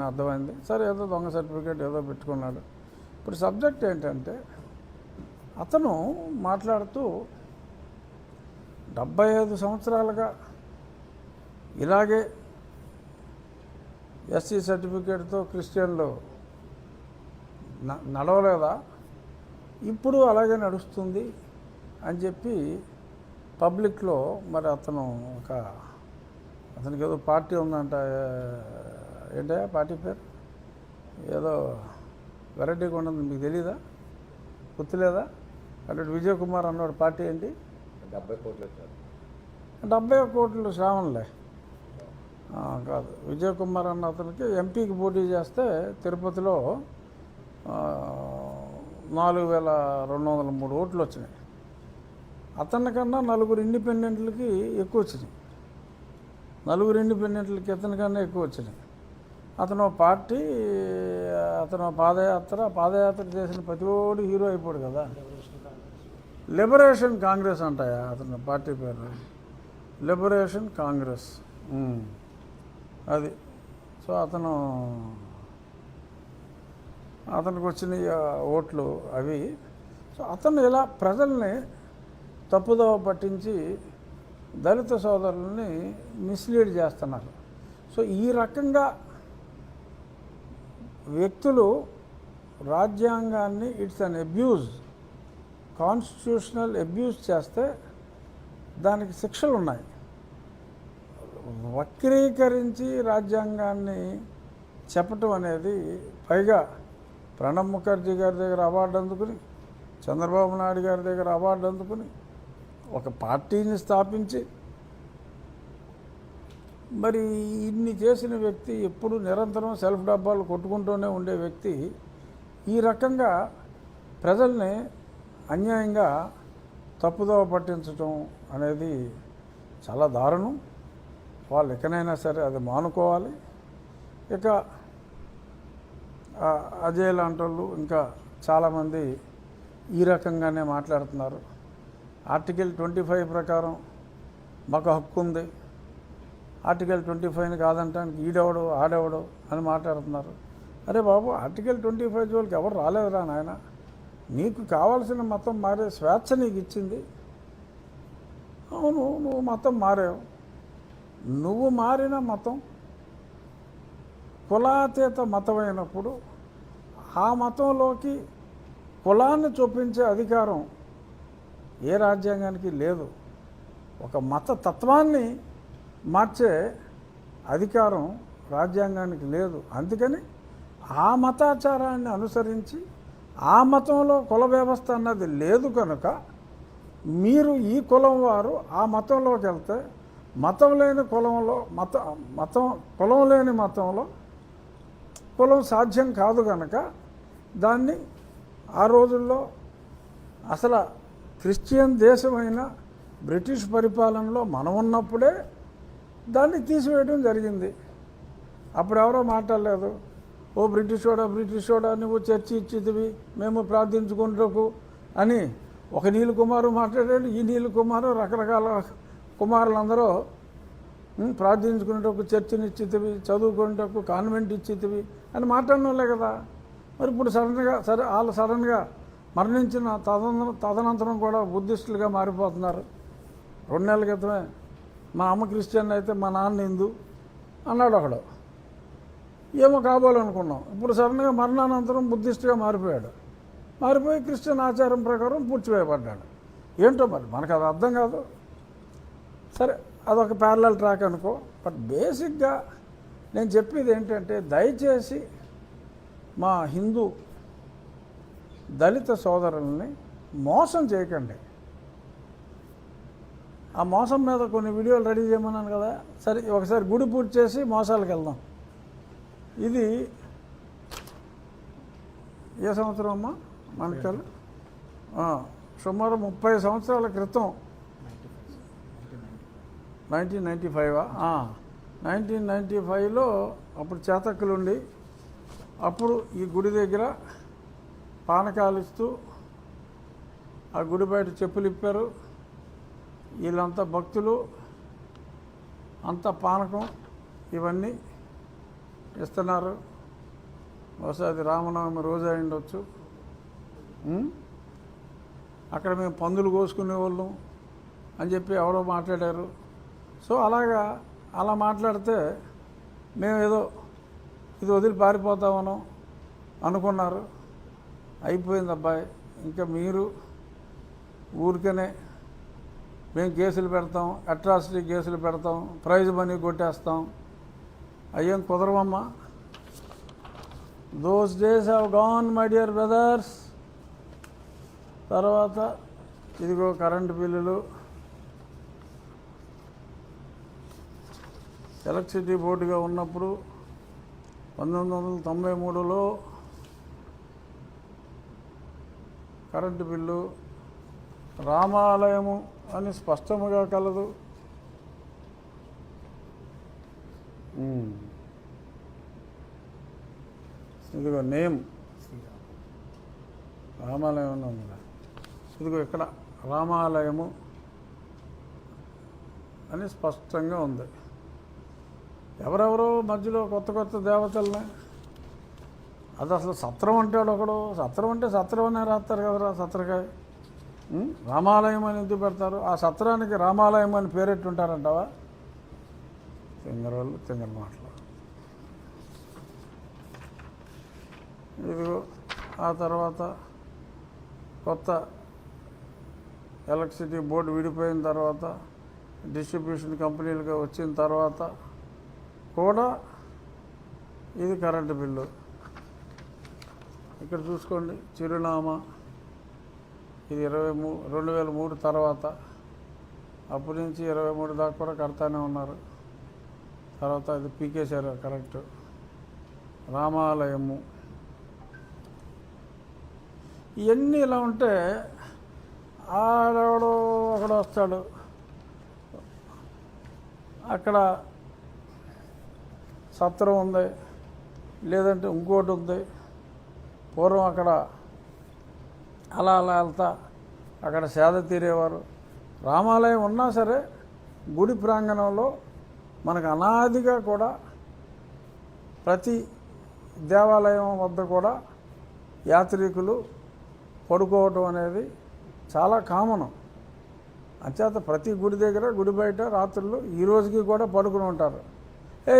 అర్థమైంది. సరే ఏదో దొంగ సర్టిఫికేట్ ఏదో పెట్టుకున్నాడు. ఇప్పుడు సబ్జెక్ట్ ఏంటంటే అతను మాట్లాడుతూ 75 సంవత్సరాలుగా ఇలాగే ఎస్సీ సర్టిఫికేట్తో క్రిస్టియన్లు నడవలేదా, ఇప్పుడు అలాగే నడుస్తుంది అని చెప్పి పబ్లిక్లో మరి అతనికి ఏదో పార్టీ ఉందంట. ఏంటా పార్టీ పేరు? ఏదో వెరైటీగా ఉండదు, మీకు తెలీదా? గుర్తులేదా? అటు విజయ్ కుమార్ అన్నాడు. పార్టీ ఏంటి? 70 కోట్లు వచ్చారు. 70 కోట్లు శ్రావణలే కాదు. విజయ్ కుమార్ అన్న అతనికి ఎంపీకి పోటీ చేస్తే తిరుపతిలో 4203 ఓట్లు వచ్చినాయి. అతని కన్నా 4 ఇండిపెండెంట్లకి ఎక్కువ వచ్చినాయి. 4 ఇండిపెండెంట్లకి అతనికన్నా ఎక్కువ వచ్చినాయి. అతను పార్టీ, అతను పాదయాత్ర చేసిన ప్రతి ఓడి హీరో అయిపోడు కదా. లిబరేషన్ కాంగ్రెస్ అంటాయా అతను పార్టీ పేరు? లిబరేషన్ కాంగ్రెస్. అది. సో అతనికి వచ్చిన ఓట్లు అవి. సో అతను ఇలా ప్రజల్ని తప్పుదోవ పట్టించి దళిత సోదరుల్ని మిస్లీడ్ చేస్తున్నారు. సో ఈ రకంగా వ్యక్తులు రాజ్యాంగాన్ని it's an abuse, constitutional abuse చేస్తే దానికి శిక్షలు ఉన్నాయి. వక్రీకరించి రాజ్యాంగాన్ని చెప్పటం అనేది, పైగా ప్రణబ్ ముఖర్జీ గారి దగ్గర అవార్డు అందుకుని, చంద్రబాబు నాయుడు గారి దగ్గర అవార్డు అందుకుని, ఒక పార్టీని స్థాపించి మరి ఇన్ని చేసిన వ్యక్తి, ఎప్పుడు నిరంతరం సెల్ఫ్ డబ్బాలు కొట్టుకుంటూనే ఉండే వ్యక్తి ఈ రకంగా ప్రజల్ని అన్యాయంగా తప్పుదోవ పట్టించడం అనేది చాలా దారుణం. వాళ్ళు ఎక్కడైనా సరే అది మానుకోవాలి. ఇక అజయ్ లాంటి వాళ్ళు ఇంకా చాలామంది ఈ రకంగానే మాట్లాడుతున్నారు. ఆర్టికల్ 25 ప్రకారం మాకు హక్కు ఉంది, ఆర్టికల్ 25ని కాదంటానికి ఈడెవడు ఆడెవడు అని మాట్లాడుతున్నారు. అరే బాబు, ఆర్టికల్ 25 జోలికి ఎవరు రాలేదురా నాయన. నీకు కావాల్సిన మతం మారే స్వేచ్ఛ నీకు ఇచ్చింది. అవును, నువ్వు మతం మారావు. నువ్వు మారిన మతం కులాతీత మతమైనప్పుడు ఆ మతంలోకి కులాన్ని చూపించే అధికారం ఏ రాజ్యాంగానికి లేదు. ఒక మత తత్వాన్ని మార్చే అధికారం రాజ్యాంగానికి లేదు. అందుకని ఆ మతాచారాన్ని అనుసరించి ఆ మతంలో కుల వ్యవస్థ అన్నది లేదు కనుక మీరు ఈ కులం వారు ఆ మతంలోకి వెళ్తే మతం లేని కులంలో కులం లేని మతంలో కులం సాధ్యం కాదు కనుక దాన్ని ఆ రోజుల్లో అసలు క్రిస్టియన్ దేశమైన బ్రిటిష్ పరిపాలనలో మనం ఉన్నప్పుడే దాన్ని తీసివేయడం జరిగింది. అప్పుడు ఎవరో మాట్లాడలేదు. ఓ బ్రిటిషోడా నువ్వు చర్చి ఇచ్చితివి మేము ప్రార్థించుకుంటూ అని ఒక నీళ్ళు కుమారు మాట్లాడాడు. ఈ నీళ్ళు కుమారు రకరకాల కుమారులందరూ ప్రార్థించుకునేటకు చర్చిని ఇచ్చితివి, చదువుకునేటకు కాన్వెంట్ ఇచ్చితివి అని మాట్లాడినోళ్ళే కదా. మరి ఇప్పుడు సడన్గా మరణించిన తదనంతరం కూడా బుద్ధిస్టులుగా మారిపోతున్నారు. 2 నెలల క్రితమే మా అమ్మ క్రిస్టియన్ అయితే మా నాన్న హిందూ అన్నాడు ఒకడు. ఏమో కాబోలనుకున్నాం. ఇప్పుడు సడన్గా మరణానంతరం బుద్ధిస్టుగా మారిపోయి క్రిస్టియన్ ఆచారం ప్రకారం పూడ్చివేయబడ్డాడు. ఏంటో మరి మనకు అది అర్థం కాదు. సరే, అదొక ప్యారలల్ ట్రాక్ అనుకో. బట్ బేసిక్గా నేను చెప్పేది ఏంటంటే, దయచేసి మా హిందూ దళిత సోదరుల్ని మోసం చేయకండి. ఆ మోసం మీద కొన్ని వీడియోలు రెడీ చేయమన్నాను కదా. సరే, ఒకసారి గుడి పూర్తి చేసి మోసాలకు వెళ్దాం. ఇది ఏ సంవత్సరం అమ్మా మనకి? సుమారు 30 సంవత్సరాల క్రితం, 1995. 1995లో అప్పుడు చేతక్కులుండి అప్పుడు ఈ గుడి దగ్గర పానకాలు ఇస్తూ ఆ గుడి బయట చెప్పులు ఇప్పారు. వీళ్ళంతా భక్తులు, అంతా పానకం ఇవన్నీ ఇస్తున్నారు. బహుశా అది రామనవమి రోజు అయి ఉండొచ్చు. అక్కడ మేము పందులు కోసుకునేవాళ్ళం అని చెప్పి ఎవరో మాట్లాడారు. సో అలా మాట్లాడితే మేము ఏదో ఇది వదిలి పారిపోతామనో అనుకున్నారు. అయిపోయింది అబ్బాయి. ఇంకా మీరు ఊరికనే మేము కేసులు పెడతాం, అట్రాసిటీ కేసులు పెడతాం, ప్రైజ్ మనీ కొట్టేస్తాం, అయ్యేం కుదరవమ్మా. Those days have gone my dear brothers. తర్వాత ఇదిగో కరెంటు బిల్లులు. ఎలక్ట్రిసిటీ బోర్డుగా ఉన్నప్పుడు 1993లో కరెంటు బిల్లు రామాలయము అని స్పష్టముగా కలదు. ఇదిగో నేమ్ రామాలయం ఉంది. ఇదిగో ఇక్కడ రామాలయము అని స్పష్టంగా ఉంది. ఎవరెవరో మధ్యలో కొత్త దేవతల్ని, అది అసలు సత్రం అంటాడు ఒకడు. సత్రం అంటే సత్రం అనే రాస్తారు కదరా, సత్రకాయ. రామాలయం అని ఎందుకు పెడతారు? ఆ సత్రానికి రామాలయం అని పేరెట్టుంటారంటావా? తింగరోళ్ళు తింగర మాటలు. ఇదిగో ఆ తర్వాత కొత్త ఎలక్ట్రిసిటీ బోర్డు విడిపోయిన తర్వాత, డిస్ట్రిబ్యూషన్ కంపెనీలుగా వచ్చిన తర్వాత కూడా ఇది కరెంటు బిల్లు. ఇక్కడ చూసుకోండి చిరునామా. ఇది 2003 తర్వాత, అప్పటి నుంచి 23 దాకా కూడా కడతానే ఉన్నారు. తర్వాత ఇది పీకేశారు కరెక్ట్. రామాలయము. ఇవన్నీ ఇలా ఉంటే ఆడెవడో ఒకడు వస్తాడు, అక్కడ సత్రం ఉంది, లేదంటే ఇంకోటి ఉంది. పూర్వం అక్కడ అలా వెళ్తా అక్కడ సేద తీరేవారు. రామాలయం ఉన్నా సరే గుడి ప్రాంగణంలో మనకు అనాదిగా కూడా ప్రతి దేవాలయం వద్ద కూడా యాత్రికులు పడుకోవటం అనేది చాలా కామను. అంచేత ప్రతి గుడి దగ్గర, గుడి బయట రాత్రులు ఈ రోజుకి కూడా పడుకుని ఉంటారు.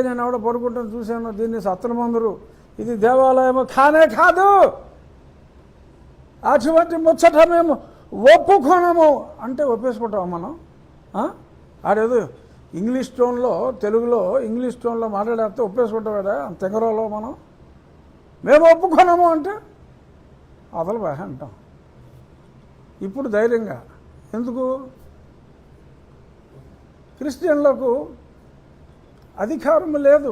నేను ఎవడో పడుకుంటాను చూశాను, దీన్ని సత్రమందురు, ఇది దేవాలయము కానే కాదు, అటువంటి ముచ్చట మేము ఒప్పుకోనము అంటే ఒప్పేసుకుంటాం మనం. ఆడేదో ఇంగ్లీష్ టోన్లో, తెలుగులో ఇంగ్లీష్ టోన్లో మాట్లాడేస్తే ఒప్పేసుకుంటాం కదా తెంగరలో మనం. మేము ఒప్పుకోనము అంటే అదలు బాగా అంటాం. ఇప్పుడు ధైర్యంగా ఎందుకు? క్రిస్టియన్లకు అధికారము లేదు,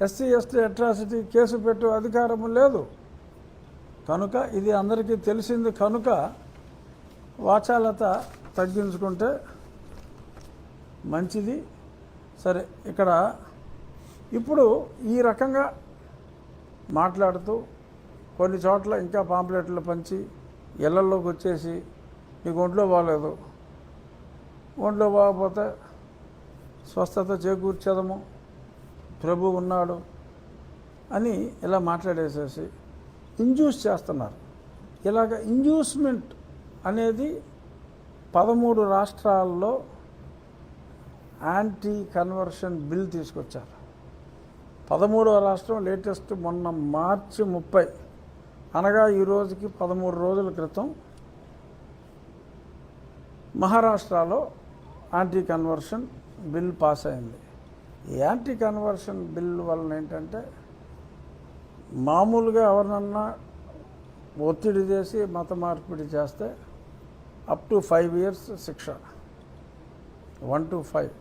ఎస్సీ ఎస్టీ అట్రాసిటీ కేసు పెట్టే అధికారము లేదు కనుక, ఇది అందరికీ తెలిసింది కనుక వాచాలత తగ్గించుకుంటే మంచిది. సరే, ఇక్కడ ఇప్పుడు ఈ రకంగా మాట్లాడుతూ కొన్ని చోట్ల ఇంకా పాంప్లెట్లు పంచి ఇళ్లలోకి వచ్చేసి నీకు ఒంట్లో బాగలేదు, ఒంట్లో బాగపోతే స్వస్థత చేకూర్చేదము, ప్రభు ఉన్నాడు అని ఇలా మాట్లాడేసేసి ఇండ్యూస్ చేస్తున్నారు. ఇలాగ ఇండ్యూస్మెంట్ అనేది 13 రాష్ట్రాల్లో యాంటీ కన్వర్షన్ బిల్ తీసుకొచ్చారు. 13వ రాష్ట్రం లేటెస్ట్ మొన్న మార్చి 30, అనగా ఈ రోజుకి 13 రోజుల క్రితం మహారాష్ట్రలో యాంటీ కన్వర్షన్ బిల్ పాస్ అయింది. ఈ యాంటీ కన్వర్షన్ బిల్ వలన ఏంటంటే, మామూలుగా ఎవరినన్నా ఒత్తిడి చేసి మత మార్పిడి చేస్తే అప్ టు 5 years శిక్ష, 1 to 5.